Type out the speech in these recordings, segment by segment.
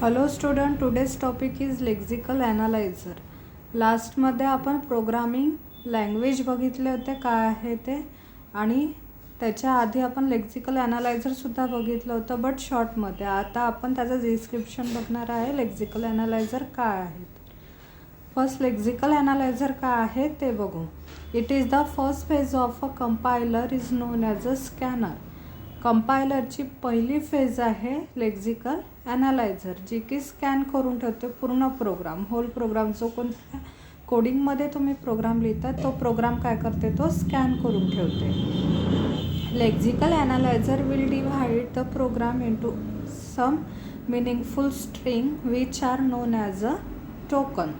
Hello student, today's topic is lexical analyzer. लास्टमध्ये आपण programming language बघितले होते काय आहे ते, आणि त्याच्या आधी आपण लेक्झिकल ॲनालायझरसुद्धा बघितलं होतं बट शॉर्टमध्ये. आता आपण त्याचं डिस्क्रिप्शन बघणार आहे. लेक्झिकल ॲनालायझर काय आहे. फर्स्ट लेक्झिकल ॲनालायझर काय आहे ते बघू. It is the first phase of a compiler is known as a scanner. कंपायलरची पहिली फेज आहे लेक्झिकल ॲनालायझर, जी की स्कॅन करून ठेवते पूर्ण प्रोग्राम, होल प्रोग्राम. जो कोणत्या कोडिंगमध्ये तुम्ही प्रोग्राम लिहिता तो प्रोग्राम काय करते, तो स्कॅन करून ठेवते. Lexical analyzer will divide the program into some meaningful string which are known as a token.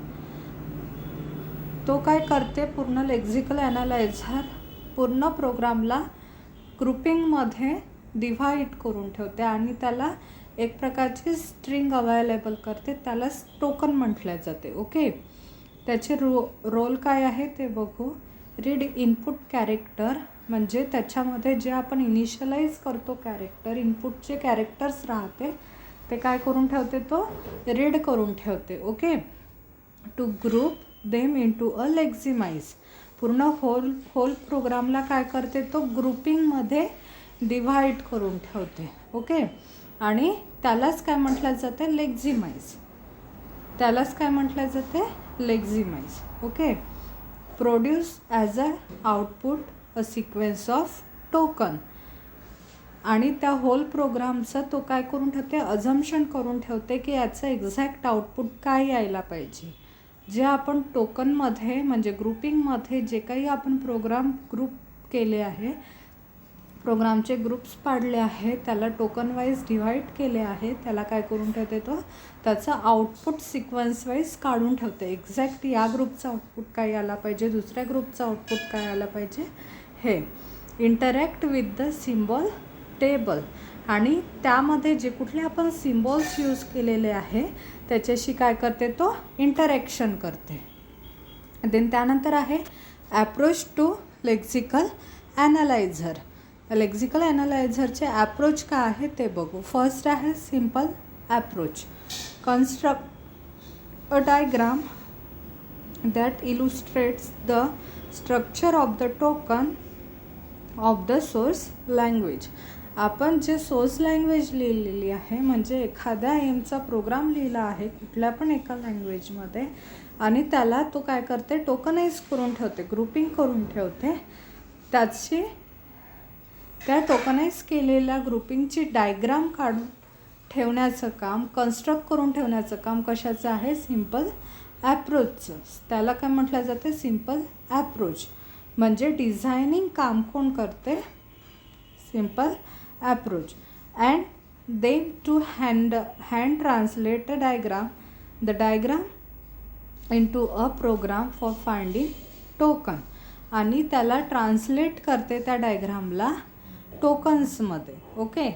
तो काय करते, पूर्ण लेक्झिकल ॲनालायझर पूर्ण प्रोग्रामला ग्रुपिंगमध्ये डिव्हाइड करून ठेवते आणि त्याला एक प्रकारची स्ट्रिंग अवेलेबल करते. त्याला टोकन म्हटले जाते. ओके, त्याचे रोल काय आहे ते बघू. रीड इनपुट कॅरेक्टर, म्हणजे त्याच्यामध्ये जे आपण इनिशियलाइज करतो कॅरेक्टर, इनपुटचे कॅरेक्टर्स राहते ते काय करून ठेवते, तो रीड करून ठेवते. Okay, to group them into a lexemes. पूर्ण होल प्रोग्रामला काय करते, तो ग्रुपिंगमध्ये डिव्हाइड करून ठेवते. ओके, आणि त्यालाच काय म्हटलं जाते, लेक्झिमाइज. त्यालाच काय म्हटलं जाते, lexemes. Okay, produce as a output a sequence of token. आणि त्या होल प्रोग्रामचं तो काय करून ठेवते, अझम्पशन करून ठेवते की याचं एक्झॅक्ट आउटपुट काय यायला पाहिजे. जे आपण टोकनमध्ये म्हणजे ग्रुपिंगमध्ये जे काही आपण प्रोग्राम ग्रुप केले आहे, प्रोग्रामचे ग्रुप्स पाडले आहे, त्याला टोकन वाईज डिव्हाइड केले आहे, त्याला काय करून ठेवते, तो त्याचा आउटपुट सिक्वेन्स वाईज काढून ठेवते. एक्झॅक्ट या ग्रुपचा आउटपुट काय आला पाहिजे, दुसऱ्या ग्रुपचा आउटपुट काय आला पाहिजे हे. Interact with the symbol table, आणि त्यामध्ये जे कुठले आपण सिम्बॉल्स यूज केलेले आहे त्याच्याशी काय करते, तो इंटरॅक्शन करते. देन त्यानंतर आहे approach to lexical analyzer. Lexical ॲनालायझरचे ॲप्रोच काय आहे ते बघू. फर्स्ट आहे simple approach. Construct a diagram that illustrates the structure of the token of the source language. आपण जे सोर्स लँग्वेज लिहिलेली आहे, म्हणजे एखाद्या एमचा प्रोग्राम लिहिला आहे कुठल्या पण एका लँग्वेजमध्ये, आणि त्याला तो काय करते, टोकनाइज करून ठेवते, ग्रुपिंग करून ठेवते. त्या टोकनाइज केलेल्या ग्रुपिंगची डायग्राम काढून ठेवण्याचं काम, कन्स्ट्रक्ट करून ठेवण्याचं काम कशाचं आहे, सिम्पल ॲप्रोचचं. त्याला काय म्हटलं जाते, सिम्पल ॲप्रोच. म्हणजे डिझायनिंग काम कोण करते, simple approach. And then to hand translate the diagram into a program for finding token. आणि त्याला ट्रान्सलेट करते त्या डायग्रामला टोकन्समध्ये. ओके,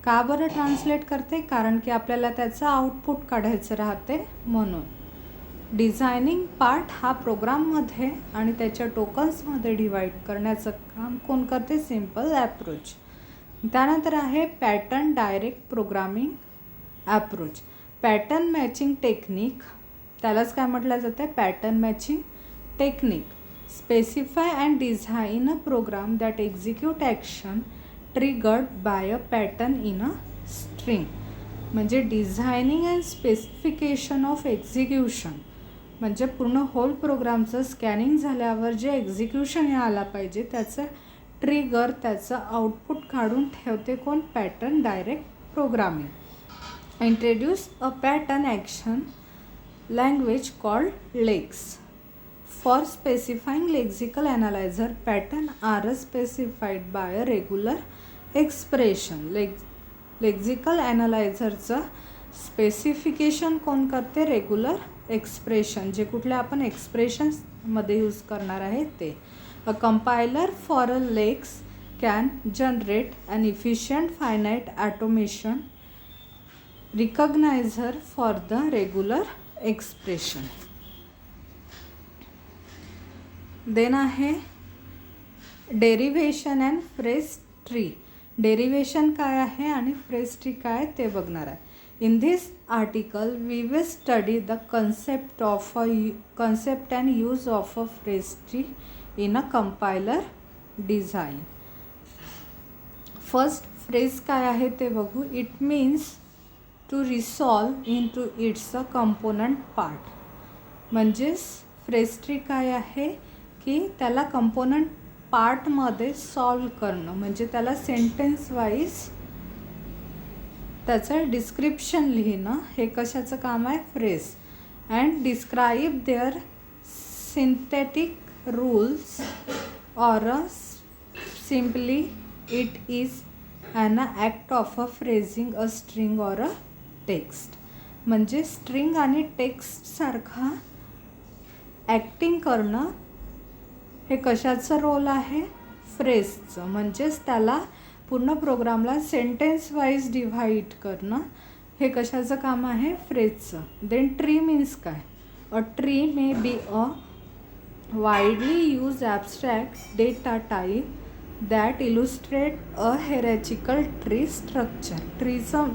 का बरं ट्रान्सलेट करते, कारण की आपल्याला त्याचं आउटपुट काढायचं राहते म्हणून. डिझायनिंग पार्ट हा प्रोग्राममध्ये आणि त्याच्या टोकन्समध्ये डिवाइड करण्याचं काम कोण करते, सिम्पल ॲप्रोच. त्यानंतर आहे pattern direct programming approach. Pattern matching technique, त्यालाच काय म्हटलं जातं, pattern matching technique. Specify and design a program that execute action triggered by a pattern in a string. म्हणजे designing and specification of execution, म्हणजे पूर्ण hole प्रोग्रामचं scanning झाल्यावर जे execution आला पाहिजे त्याचं ट्रिगर, त्याचं आउटपुट काढून ठेवते कोण, pattern direct programming. Introduce a pattern action language called Lex. For specifying lexical analyzer, pattern are specified by a regular expression. Lexical ॲनालायझरचं स्पेसिफिकेशन कोण करते, रेग्युलर एक्सप्रेशन, जे कुठले आपण एक्सप्रेशन्समध्ये यूज करणार आहे ते. अ compiler for a Lex can generate an efficient finite automation recognizer for the regular expression. Then आहे derivation and phrase tree. Derivation काय आहे आणि फ्रेज ट्री काय ते बघणार आहे. In this article, we will study the concept and use of a phrase tree in a compiler design. First phrase काय आहे ते बघू. It means to resolve into its a component part. म्हणजेच phrase tree काय आहे की त्याला component पार्टमध्ये सॉल्व करणं, म्हणजे त्याला सेंटेन्स वाईज त्याचं डिस्क्रिप्शन लिहिणं हे कशाचं काम आहे. Phrase. And describe their synthetic rules or simply it is an act of a phrasing a string or a text. म्हणजे स्ट्रिंग आणि टेक्स्टसारखा ॲक्टिंग करणं हे कशाचं रोल आहे. फ्रेजचं. म्हणजेच त्याला पूर्ण प्रोग्रामला सेंटेन्स वाईज डिव्हाइड करणं हे कशाचं काम आहे. फ्रेजचं. देन ट्री मीन्स काय. A tree may be a widely use abstract data type that illustrate a hierarchical tree structure.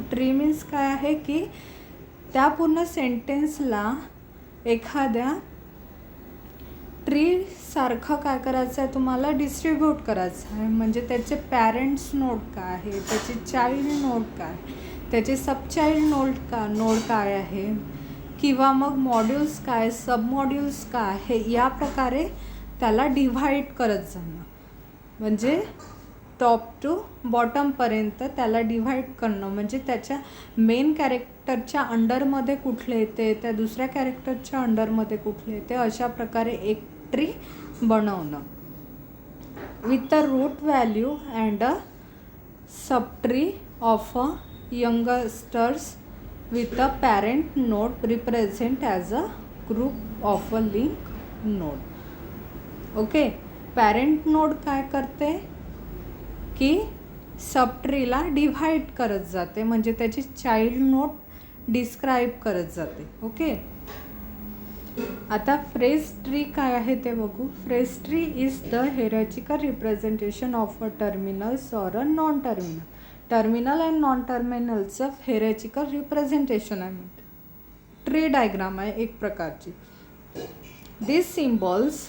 Tree means काय आहे की त्या पूर्ण सेंटेन्सला एखाद्या ट्री सारखं काय करायचं आहे तुम्हाला, डिस्ट्रीब्यूट करायचं आहे. म्हणजे त्याचे पॅरेंट्स नोड काय आहे, त्याचे चाइल्ड नोड काय, त्याचे सबचाइल्ड नोड काय आहे, किंवा मग मॉड्यूल्स काय, सब मॉड्यूल्स काय आहे, या प्रकारे त्याला डिव्हाइड करत जाणं. म्हणजे टॉप टू बॉटमपर्यंत त्याला डिव्हाइड करणं. म्हणजे त्याच्या मेन कॅरेक्टरच्या अंडरमध्ये कुठले येते, त्या दुसऱ्या कॅरेक्टरच्या अंडरमध्ये कुठले येते, अशा प्रकारे एक ट्री बनवणं. With a route value and a sub tree of a youngsters with a parent node represent as a group of a link node. Okay. Parent node काय करते की सबट्रीला डिव्हाइड करत जाते, म्हणजे त्याची चाइल्ड नोड डिस्क्राईब करत जाते. ओके. आता फ्रेज ट्री काय आहे ते बघू. Phrase tree is the hierarchical representation of a terminals or a non terminal. Terminal and non टर्मिनलचं हेरॅचिकल रिप्रेझेंटेशन आहे. ट्री डायग्राम आहे एक प्रकारची. This symbols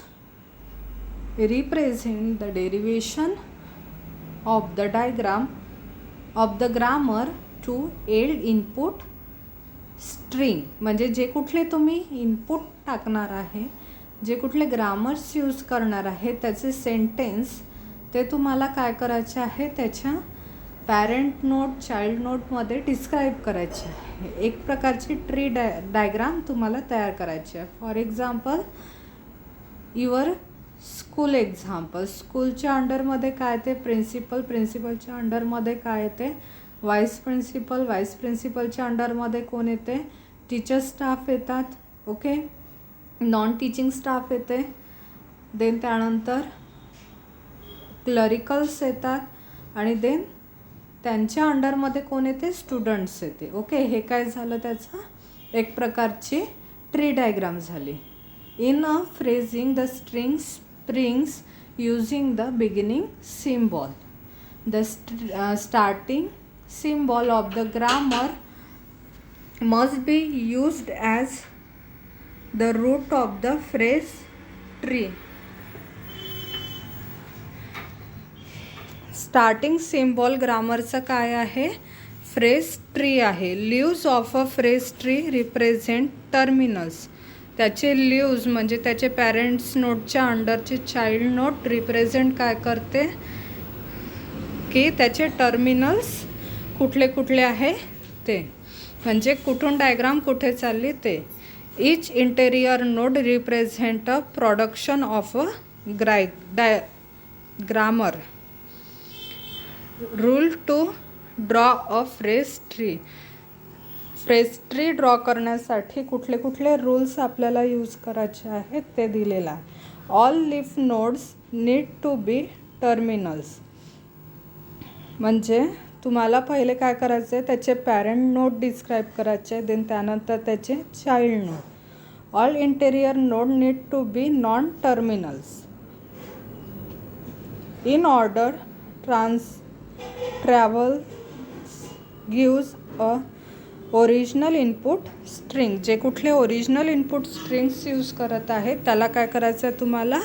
represent the derivation of the diagram of the grammar to yield input string. म्हणजे जे कुठले तुम्ही input टाकणार आहे, जे कुठले ग्रामर्स यूज करणार आहे, त्याचे सेंटेन्स ते तुम्हाला काय करायचे आहे, त्याच्या पॅरेंट नोड चाइल्ड नोडमध्ये डिस्क्राईब करायचे आहे. एक प्रकारची ट्री डायग्राम तुम्हाला तयार करायची आहे. For example your school example. स्कूलच्या अंडरमध्ये काय ते प्रिन्सिपलच्या अंडरमध्ये काय येते व्हाईस प्रिन्सिपलच्या अंडरमध्ये कोण येते, टीचर स्टाफ येतात. ओके. नॉन टीचिंग स्टाफ येते. देन त्यानंतर क्लरिकल्स येतात आणि देन त्यांच्या अंडरमध्ये कोण येते, स्टुडंट्स येते. ओके. हे काय झालं, त्याचा एक प्रकारची ट्री डायग्राम झाली. In a phrasing, the string springs using the beginning symbol. The starting symbol of the grammar must be used as the root of the phrase tree. Starting symbol ग्रामरचं काय आहे, phrase tree आहे. Leaves of a phrase tree represent terminals. त्याचे leaves म्हणजे त्याचे parents नोडच्या अंडरचे child node represent काय करते की त्याचे टर्मिनल्स कुठले कुठले आहे ते, म्हणजे कुठून डायग्राम कुठे चालली ते. Each interior node represent a production of a grammar. Rule to draw a phrase tree. Phrase tree draw करण्यासाठी कुठले कुठले रूल्स आपल्याला यूज करायचे आहेत ते दिलेलं आहे. All leaf nodes need to be terminals. म्हणजे तुम्हाला पहिले काय करायचं आहे, त्याचे पॅरेंट नोड डिस्क्राईब करायचे, देन त्यानंतर त्याचे child node. All interior node need to be non terminals. In order travel gives a original input string, जे कुठले ओरिजिनल इनपुट स्ट्रिंग्स यूज करत आहे त्याला काय करायचं आहे, तुम्हाला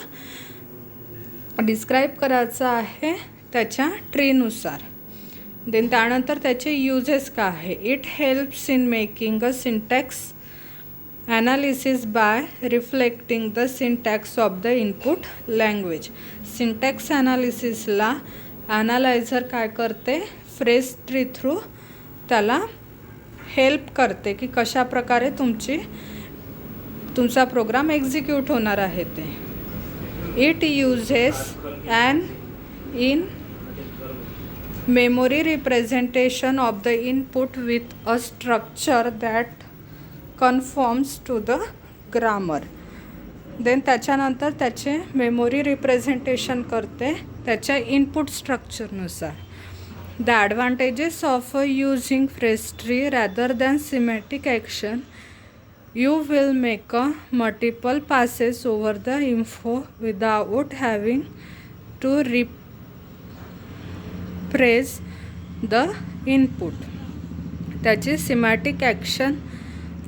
डिस्क्राईब करायचं आहे त्याच्या ट्रीनुसार. देन त्यानंतर त्याचे युजेस काय आहे. It helps in making a syntax analysis by reflecting the syntax of the input language. Syntax ॲनालिसिसला ॲनालायझर काय करते, फ्रेज ट्री थ्रू त्याला हेल्प करते की कशा प्रकारे तुमचा प्रोग्राम एक्झिक्यूट होणार आहे ते. It uses an in memory representation of the input with a structure that conforms to the grammar. Then त्याच्यानंतर त्याचे मेमोरी रिप्रेझेंटेशन करते त्याच्या इनपुट स्ट्रक्चरनुसार. The advantages of using phrase tree rather than semantic action. You will make multiple passes over the info without having to rephrase the input. त्याचे सिमॅटिक action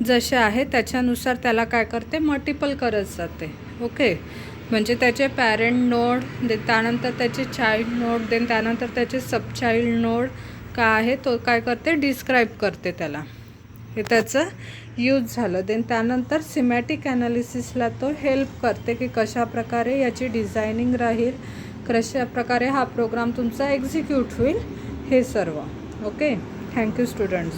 जसे आहे त्याच्यानुसार त्याला काय करते, मल्टिपल करत जाते. ओके, म्हणजे त्याचे पॅरेंट नोड, देन त्यानंतर त्याचे चाइल्ड नोड, देन त्यानंतर त्याचे सबचाइल्ड नोड काय आहे तो काय करते, डिस्क्राईब करते त्याला. हे त्याचं यूज झालं. देन त्यानंतर सिमॅटिक ॲनालिसिसला तो हेल्प करते की कशा प्रकारे याची डिझायनिंग राहील, कशा प्रकारे हा प्रोग्राम तुमचा एक्झिक्यूट होईल, हे सर्व. Okay, thank you students.